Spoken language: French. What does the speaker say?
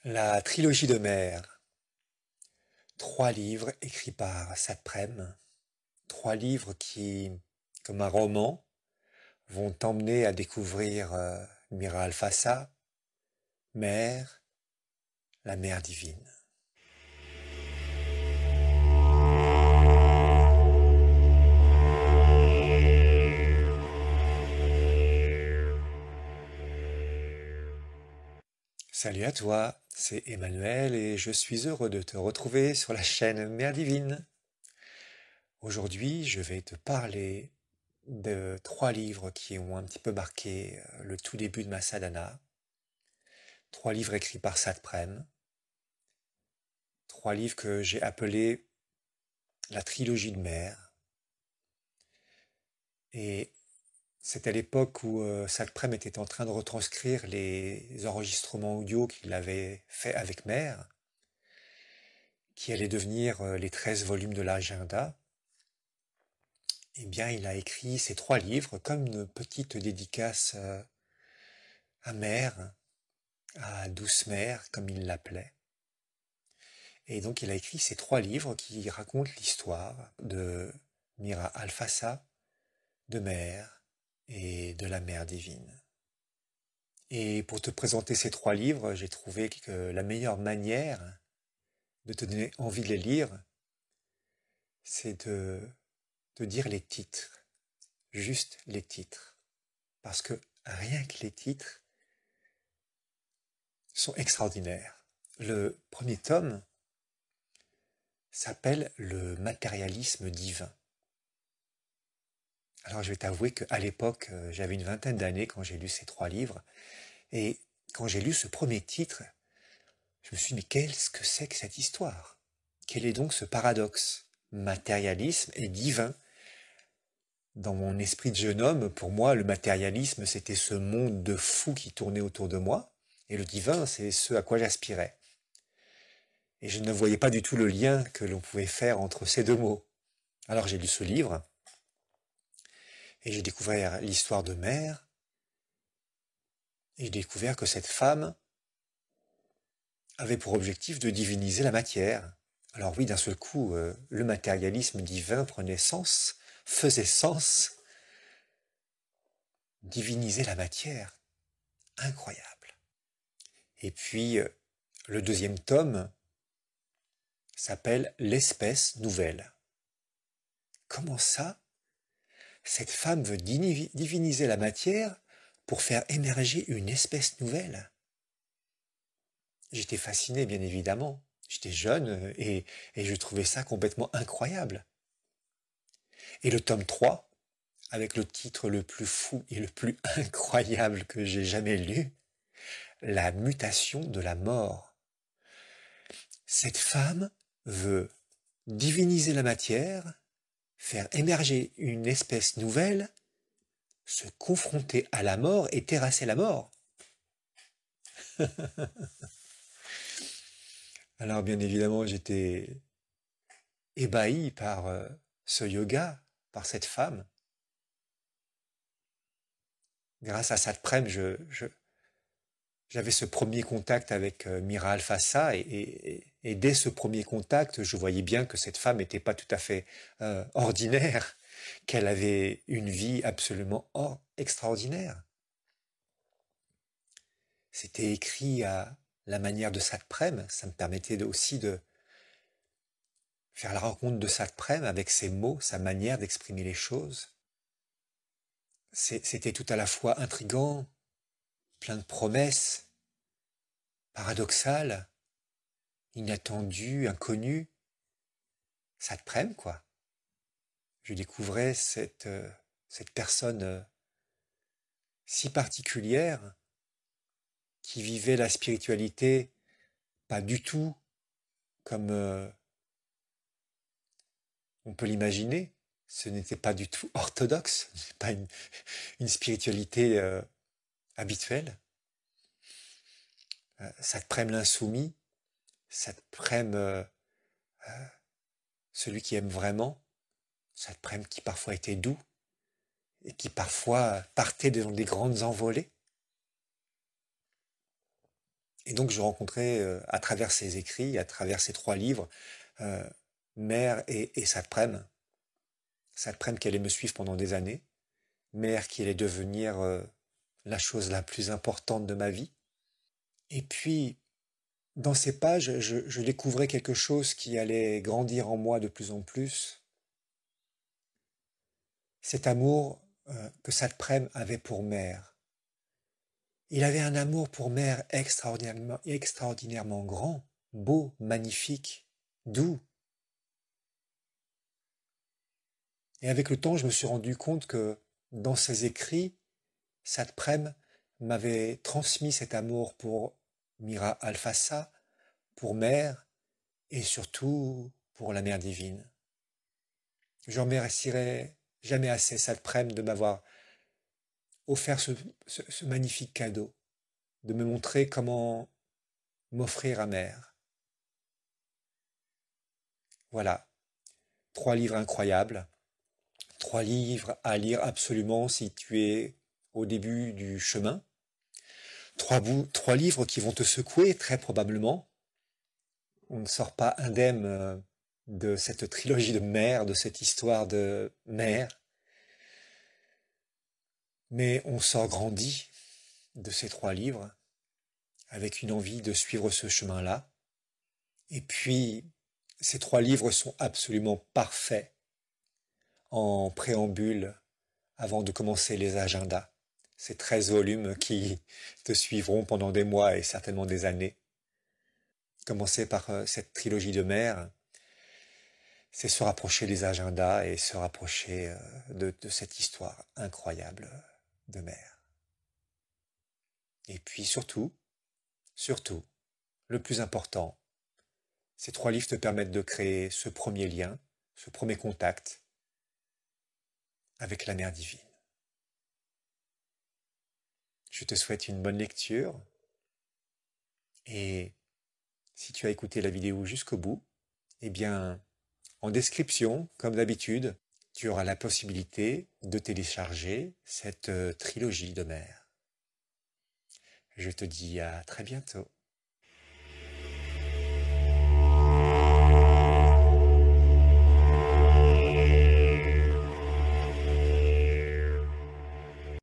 La trilogie d'Homère. 3 livres écrits par Satprem. 3 livres qui, comme un roman, vont t'emmener à découvrir Mira Alfassa, Mère, la mère divine. Salut à toi, c'est Emmanuel et je suis heureux de te retrouver sur la chaîne Mère Divine. Aujourd'hui, je vais te parler de 3 livres qui ont un petit peu marqué le tout début de ma sadhana. 3 livres écrits par Satprem. 3 livres que j'ai appelés la trilogie de Mère. Et c'est à l'époque où Satprem était en train de retranscrire les enregistrements audio qu'il avait fait avec Mère, qui allaient devenir les 13 volumes de l'agenda. Eh bien, il a écrit ces 3 livres comme une petite dédicace à Mère, à Douce Mère, comme il l'appelait. Et donc, il a écrit ces 3 livres qui racontent l'histoire de Mira Alfassa, de Mère et de la Mère divine. Et pour te présenter ces 3 livres, j'ai trouvé que la meilleure manière de te donner envie de les lire, c'est de dire les titres, juste les titres. Parce que rien que les titres sont extraordinaires. Le premier tome s'appelle Le matérialisme divin. Alors je vais t'avouer qu'à l'époque, j'avais une vingtaine d'années quand j'ai lu ces 3 livres, et quand j'ai lu ce premier titre, je me suis dit, mais qu'est-ce que c'est que cette histoire? Quel est donc ce paradoxe? Matérialisme et divin. Dans mon esprit de jeune homme, pour moi, le matérialisme, c'était ce monde de fous qui tournait autour de moi, et le divin, c'est ce à quoi j'aspirais. Et je ne voyais pas du tout le lien que l'on pouvait faire entre ces 2 mots. Alors j'ai lu ce livre, et j'ai découvert l'histoire de Mère, et j'ai découvert que cette femme avait pour objectif de diviniser la matière. Alors oui, d'un seul coup, le matérialisme divin prenait sens, faisait sens, diviniser la matière. Incroyable. Et puis, le deuxième tome s'appelle L'espèce nouvelle. Comment ça? Cette femme veut diviniser la matière pour faire émerger une espèce nouvelle. J'étais fasciné, bien évidemment. J'étais jeune et je trouvais ça complètement incroyable. Et le tome 3, avec le titre le plus fou et le plus incroyable que j'ai jamais lu, La mutation de la mort. Cette femme veut diviniser la matière, faire émerger une espèce nouvelle, se confronter à la mort et terrasser la mort. Alors bien évidemment, j'étais ébahi par ce yoga, par cette femme. Grâce à Satprem, j'avais ce premier contact avec Mira Alfassa et dès ce premier contact, je voyais bien que cette femme n'était pas tout à fait ordinaire, qu'elle avait une vie absolument extraordinaire. C'était écrit à la manière de Satprem, ça me permettait aussi de faire la rencontre de Satprem avec ses mots, sa manière d'exprimer les choses. C'était tout à la fois intriguant, plein de promesses, paradoxal, inattendu, inconnu. Satprem, quoi. Je découvrais cette personne si particulière qui vivait la spiritualité pas du tout comme on peut l'imaginer. Ce n'était pas du tout orthodoxe, ce n'est pas une spiritualité habituelle. Satprem l'insoumis, Satprem celui qui aime vraiment, Satprem qui parfois était doux et qui parfois partait dans des grandes envolées. Et donc je rencontrais à travers ses écrits, à travers ces 3 livres, euh, Mère et Satprem. Satprem qui allait me suivre pendant des années, Mère qui allait devenir la chose la plus importante de ma vie. Et puis, dans ces pages, je découvrais quelque chose qui allait grandir en moi de plus en plus. Cet amour que Satprem avait pour Mère. Il avait un amour pour Mère extraordinairement grand, beau, magnifique, doux. Et avec le temps, je me suis rendu compte que dans ses écrits, Satprem m'avait transmis cet amour pour Mira Alfassa, pour Mère et surtout pour la Mère divine. Je ne remercierai jamais assez Satprem de m'avoir offert ce magnifique cadeau, de me montrer comment m'offrir à Mère. Voilà, 3 livres incroyables, 3 livres à lire absolument si tu es au début du chemin. 3 livres qui vont te secouer très probablement. On ne sort pas indemne de cette trilogie de Mère, de cette histoire de Mère, mais on sort grandi de ces 3 livres avec une envie de suivre ce chemin-là. Et puis, ces 3 livres sont absolument parfaits en préambule avant de commencer les agendas. Ces 13 volumes qui te suivront pendant des mois et certainement des années. Commencer par cette trilogie de Mère, c'est se rapprocher des agendas et se rapprocher de cette histoire incroyable de Mère. Et puis surtout, le plus important, ces 3 livres te permettent de créer ce premier lien, ce premier contact avec la Mère divine. Je te souhaite une bonne lecture et si tu as écouté la vidéo jusqu'au bout, eh bien, en description, comme d'habitude, tu auras la possibilité de télécharger cette trilogie de Mère. Je te dis à très bientôt.